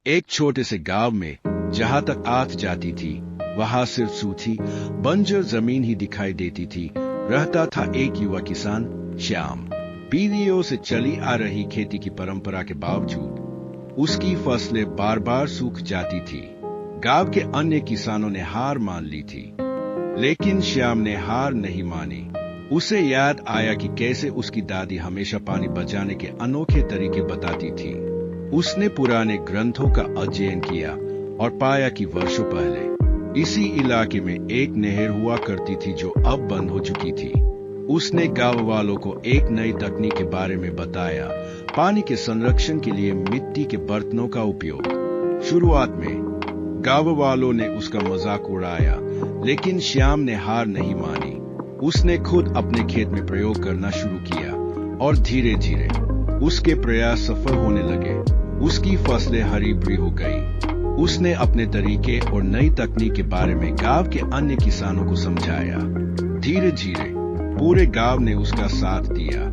एक छोटे से गांव में जहां तक आंख जाती थी वहां सिर्फ सूखी बंजर जमीन ही दिखाई देती थी। रहता था एक युवा किसान श्याम। पीढ़ियों से चली आ रही खेती की परंपरा के बावजूद उसकी फसलें बार बार सूख जाती थी। गांव के अन्य किसानों ने हार मान ली थी, लेकिन श्याम ने हार नहीं मानी। उसे याद आया कि कैसे उसकी दादी हमेशा पानी बचाने के अनोखे तरीके बताती थी। उसने पुराने ग्रंथों का अध्ययन किया और पाया कि वर्षों पहले इसी इलाके में एक नहर हुआ करती थी जो अब बंद हो चुकी थी। उसने गांव वालों को एक नई तकनीक के बारे में बताया, पानी के संरक्षण के लिए मिट्टी के बर्तनों का उपयोग। शुरुआत में गांव वालों ने उसका मजाक उड़ाया, लेकिन श्याम ने हार नहीं मानी। उसने खुद अपने खेत में प्रयोग करना शुरू किया और धीरे धीरे उसके प्रयास सफल होने लगे। उसकी फसलें हरी भरी हो गई। उसने अपने तरीके और नई तकनीक के बारे में गांव के अन्य किसानों को समझाया। धीरे धीरे पूरे गांव ने उसका साथ दिया।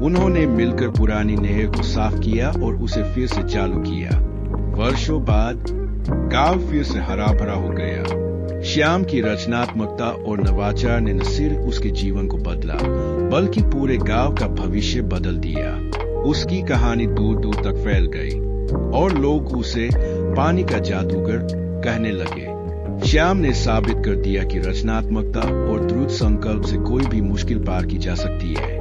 उन्होंने मिलकर पुरानी नहर को साफ किया और उसे फिर से चालू किया। वर्षों बाद गांव फिर से हरा भरा हो गया। श्याम की रचनात्मकता और नवाचार ने न सिर्फ उसके जीवन को बदला, बल्कि पूरे गांव का भविष्य बदल दिया। उसकी कहानी दूर दूर तक फैल गई और लोग उसे पानी का जादूगर कहने लगे। श्याम ने साबित कर दिया कि रचनात्मकता और दृढ़ संकल्प से कोई भी मुश्किल पार की जा सकती है।